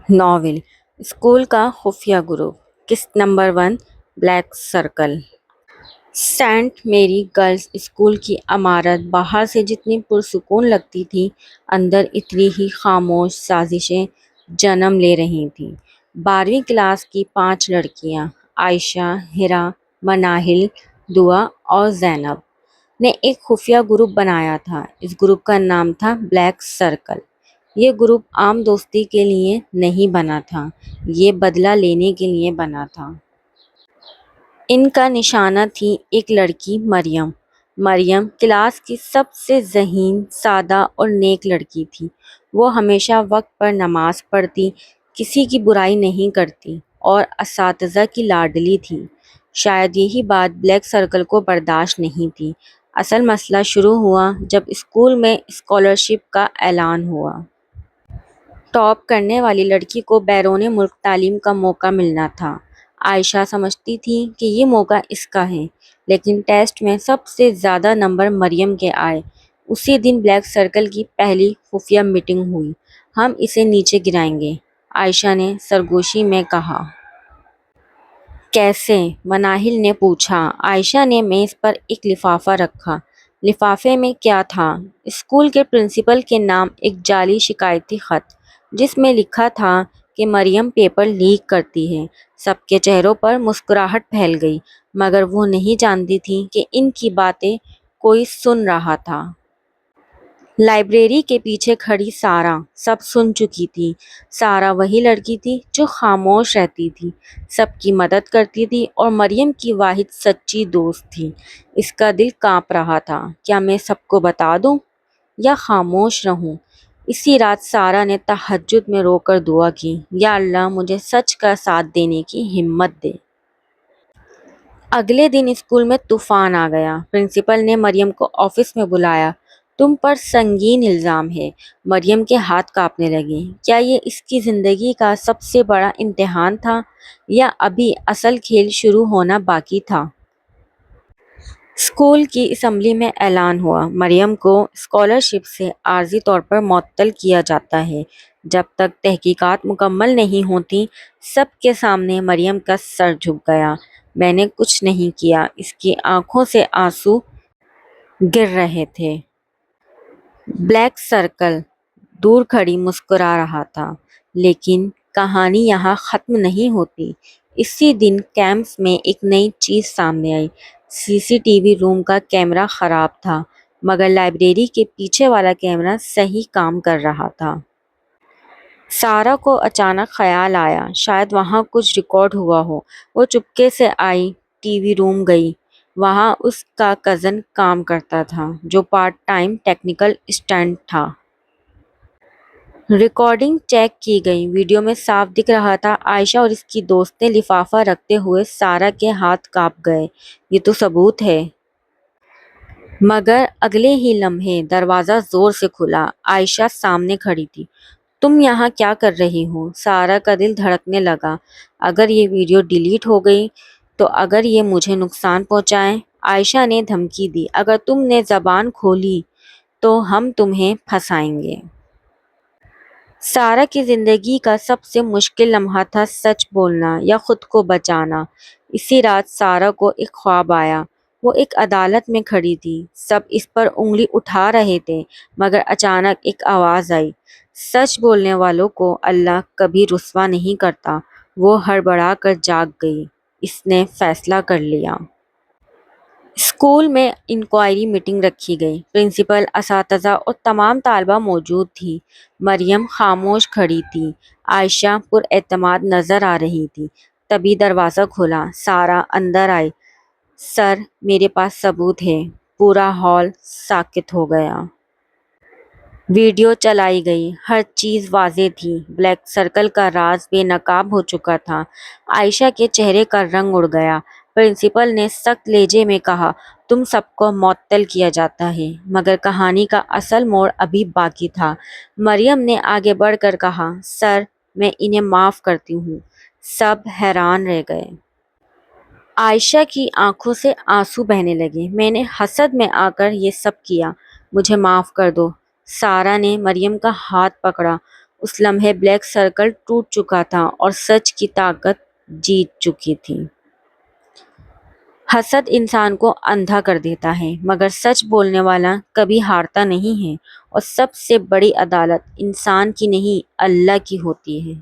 Novel school کا خفیہ group قسط نمبر 1 بلیک سرکل سینٹ میری گرلز اسکول کی عمارت باہر سے جتنی پرسکون لگتی تھی اندر اتنی ہی خاموش سازشیں جنم لے رہی تھیں۔ 12ویں کلاس کی 5 لڑکیاں عائشہ، ہرا، مناہل، دعا اور زینب نے ایک خفیہ گروپ بنایا تھا۔ اس گروپ کا نام تھا بلیک سرکل۔ یہ گروپ عام دوستی کے لیے نہیں بنا تھا، یہ بدلہ لینے کے لیے بنا تھا۔ ان کا نشانہ تھی ایک لڑکی مریم۔ مریم کلاس کی سب سے ذہین، سادہ اور نیک لڑکی تھی۔ وہ ہمیشہ وقت پر نماز پڑھتی، کسی کی برائی نہیں کرتی اور اساتذہ کی لاڈلی تھی۔ شاید یہی بات بلیک سرکل کو برداشت نہیں تھی۔ اصل مسئلہ شروع ہوا جب اسکول میں اسکالرشپ کا اعلان ہوا۔ ٹاپ کرنے والی لڑکی کو بیرون ملک تعلیم کا موقع ملنا تھا۔ عائشہ سمجھتی تھی کہ یہ موقع اس کا ہے، لیکن ٹیسٹ میں سب سے زیادہ نمبر مریم کے آئے۔ اسی دن بلیک سرکل کی پہلی خفیہ میٹنگ ہوئی۔ ہم اسے نیچے گرائیں گے، عائشہ نے سرگوشی میں کہا۔ کیسے؟ مناہل نے پوچھا۔ عائشہ نے میز پر ایک لفافہ رکھا۔ لفافے میں کیا تھا؟ اسکول کے پرنسپل کے نام ایک جعلی شکایتی خط، جس میں لکھا تھا کہ مریم پیپر لیک کرتی ہے۔ سب کے چہروں پر مسکراہٹ پھیل گئی، مگر وہ نہیں جانتی تھی کہ ان کی باتیں کوئی سن رہا تھا۔ لائبریری کے پیچھے کھڑی سارہ سب سن چکی تھی۔ سارہ وہی لڑکی تھی جو خاموش رہتی تھی، سب کی مدد کرتی تھی اور مریم کی واحد سچی دوست تھی۔ اس کا دل کانپ رہا تھا۔ کیا میں سب کو بتا دوں یا خاموش رہوں؟ اسی رات سارہ نے تہجد میں رو کر دعا کی، یا اللہ مجھے سچ کا ساتھ دینے کی ہمت دے۔ اگلے دن اسکول میں طوفان آ گیا۔ پرنسپل نے مریم کو آفس میں بلایا۔ تم پر سنگین الزام ہے۔ مریم کے ہاتھ کانپنے لگے۔ کیا یہ اس کی زندگی کا سب سے بڑا امتحان تھا یا ابھی اصل کھیل شروع ہونا باقی تھا؟ اسکول کی اسمبلی میں اعلان ہوا، مریم کو اسکالرشپ سے عارضی طور پر معطل کیا جاتا ہے جب تک تحقیقات مکمل نہیں ہوتی۔ سب کے سامنے مریم کا سر جھک گیا۔ میں نے کچھ نہیں کیا۔ اس کی آنکھوں سے آنسو گر رہے تھے۔ بلیک سرکل دور کھڑی مسکرا رہا تھا۔ لیکن کہانی یہاں ختم نہیں ہوتی۔ اسی دن کیمپس میں ایک نئی چیز سامنے آئی۔ سی سی ٹی وی روم کا کیمرہ خراب تھا، مگر لائبریری کے پیچھے والا کیمرہ صحیح کام کر رہا تھا۔ سارہ کو اچانک خیال آیا شاید وہاں کچھ ریکارڈ ہوا ہو۔ وہ چپکے سے آئی، ٹی وی روم گئی۔ وہاں اس کا کزن کام کرتا تھا، جو پارٹ ٹائم ٹیکنیکل اسسٹنٹ تھا۔ ریکارڈنگ چیک کی گئی۔ ویڈیو میں صاف دکھ رہا تھا عائشہ اور اس کی دوست نے لفافہ رکھتے ہوئے سارہ کے ہاتھ کانپ گئے۔ یہ تو ثبوت ہے۔ مگر اگلے ہی لمحے دروازہ زور سے کھلا۔ عائشہ سامنے کھڑی تھی۔ تم یہاں کیا کر رہی ہو؟ سارہ کا دل دھڑکنے لگا۔ اگر یہ ویڈیو ڈیلیٹ ہو گئی تو اگر یہ مجھے نقصان پہنچائے؟ عائشہ نے دھمکی دی، اگر تم نے زبان کھولی تو ہم تمہیں پھنسائیں گے۔ سارہ کی زندگی کا سب سے مشکل لمحہ تھا سچ بولنا یا خود کو بچانا۔ اسی رات سارہ کو ایک خواب آیا۔ وہ ایک عدالت میں کھڑی تھی، سب اس پر انگلی اٹھا رہے تھے، مگر اچانک ایک آواز آئی، سچ بولنے والوں کو اللہ کبھی رسوا نہیں کرتا۔ وہ ہڑبڑا کر جاگ گئی۔ اس نے فیصلہ کر لیا۔ اسکول میں انکوائری میٹنگ رکھی گئی۔ پرنسپل، اساتذہ اور تمام طالبہ موجود تھی۔ مریم خاموش کھڑی تھی۔ عائشہ پر اعتماد نظر آ رہی تھی۔ تبھی دروازہ کھلا۔ سارہ اندر آئی۔ سر، میرے پاس ثبوت ہے۔ پورا ہال ساکت ہو گیا۔ ویڈیو چلائی گئی۔ ہر چیز واضح تھی۔ بلیک سرکل کا راز بے نقاب ہو چکا تھا۔ عائشہ کے چہرے کا رنگ اڑ گیا۔ پرنسپل نے سخت لہجے میں کہا، تم سب کو معطل کیا جاتا ہے، مگر کہانی کا اصل موڑ ابھی باقی تھا۔ مریم نے آگے بڑھ کر کہا، سر، میں انہیں معاف کرتی ہوں۔ سب حیران رہ گئے۔ عائشہ کی آنکھوں سے آنسو بہنے لگے۔ میں نے حسد میں آ کر یہ سب کیا، مجھے معاف کر دو۔ سارہ نے مریم کا ہاتھ پکڑا۔ اس لمحے بلیک سرکل ٹوٹ چکا تھا اور سچ کی طاقت جیت چکی تھی۔ حسد انسان کو اندھا کر دیتا ہے، مگر سچ بولنے والا کبھی ہارتا نہیں ہے، اور سب سے بڑی عدالت انسان کی نہیں اللہ کی ہوتی ہے۔